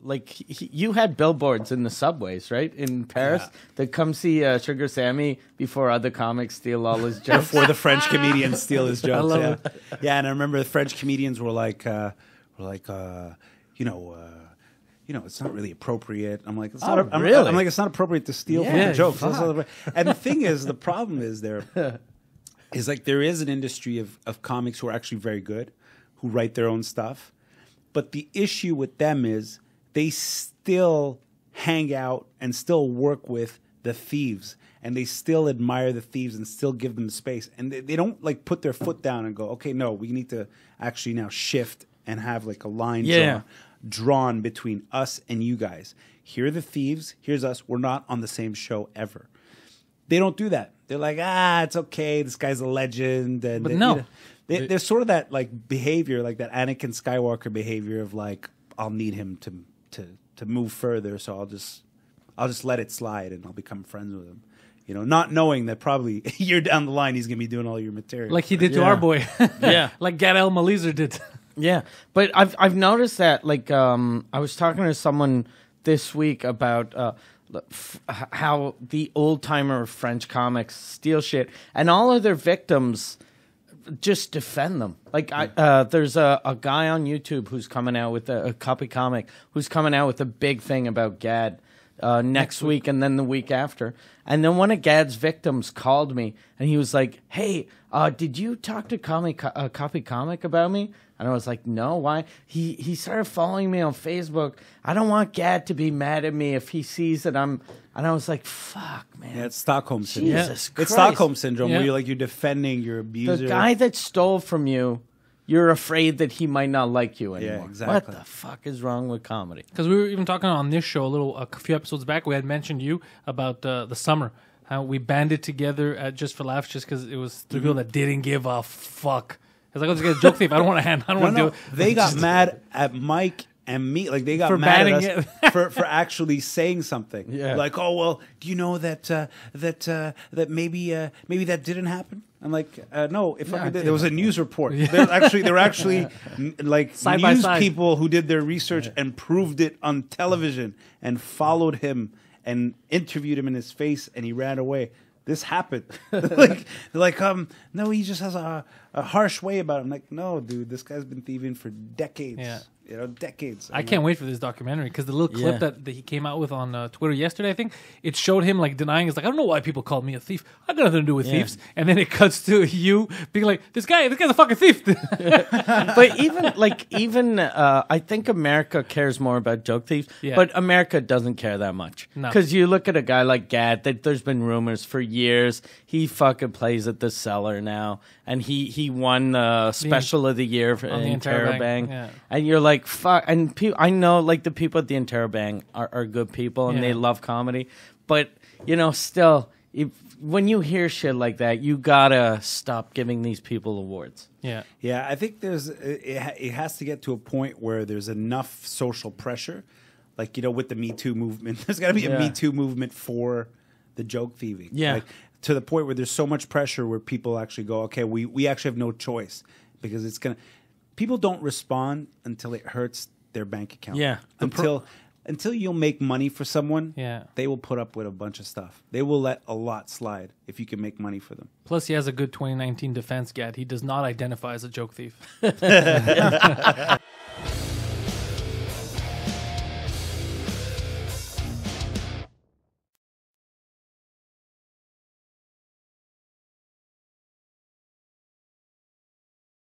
you had billboards in the subways, right, in Paris, that come see Sugar Sammy before other comics steal all his jokes. Before the French comedians steal his jokes. Yeah, and I remember the French comedians were like, it's not really appropriate. I'm like, it's not. Really? I'm like, it's not appropriate to steal from the jokes. And the thing is, the problem is there is an industry of comics who are actually very good, who write their own stuff. But the issue with them is they still hang out and still work with the thieves, and they still admire the thieves and still give them space. And they don't like put their foot down and go, okay, no, we need to actually now shift and have like a line drawn between us and you guys. Here are the thieves. Here's us. We're not on the same show ever. They don't do that. They're like, it's okay. This guy's a legend. And they're sort of that like behavior, like that Anakin Skywalker behavior of like, I'll need him to move further, so I'll just let it slide and I'll become friends with him. You know, not knowing that probably a year down the line he's gonna be doing all your material, like he did to our boy, like Gad Elmaleh did. Yeah, but I've noticed that. Like, I was talking to someone this week about how the old timer French comics steal shit, and all of their victims just defend them. Like, there's a guy on YouTube who's coming out with a copy comic who's coming out with a big thing about Gad next week and then the week after. And then one of Gad's victims called me and he was like, "Hey, did you talk to Copy Comic about me?" And I was like, "No, why?" He started following me on Facebook. I don't want Gad to be mad at me if he sees that I'm... And I was like, fuck, man. Yeah, it's Stockholm syndrome. Jesus Christ. It's Stockholm syndrome where you're defending your abuser. The guy that stole from you, you're afraid that he might not like you anymore. Yeah, exactly. What the fuck is wrong with comedy? Because we were even talking on this show a few episodes back. We had mentioned you about the summer. How we banded together at Just for Laughs just because it was the people that didn't give a fuck. I was like, let's get a joke thief. I don't want to hand. I don't want to do it. They got mad at Mike and me. Like they got for mad banning at us for actually saying something. Yeah. Like, oh well, do you know that maybe that didn't happen? I'm like, no. If there was a news report, there were actually like side by news side people who did their research and proved it on television and followed him and interviewed him in his face, and he ran away. This happened. No, he just has a harsh way about it. I'm like, no, dude, this guy's been thieving for decades. Yeah. You know, decades. I can't wait for this documentary because the little clip that he came out with on Twitter yesterday, I think, it showed him like denying. It's like, I don't know why people called me a thief. I got nothing to do with thieves. And then it cuts to you being like, this guy's a fucking thief. But even I think America cares more about joke thieves, but America doesn't care that much. Because you look at a guy like Gad, that there's been rumors for years. He fucking plays at the Cellar now, and he won the Special of the Year for in Terabang. Yeah. And you're like, fuck. And I know like the people at the Interrobang are good people and they love comedy, but you know, still, when you hear shit like that, you gotta stop giving these people awards. Yeah, I think it has to get to a point where there's enough social pressure, like, you know, with the Me Too movement. There's got to be a Me Too movement for the joke thieving. Yeah. Like, to the point where there's so much pressure where people actually go, okay, we actually have no choice because it's gonna. People don't respond until it hurts their bank account. Yeah. Until you'll make money for someone, Yeah. they will put up with a bunch of stuff. They will let a lot slide if you can make money for them. Plus, he has a good 2019 defense, Gad. He does not identify as a joke thief.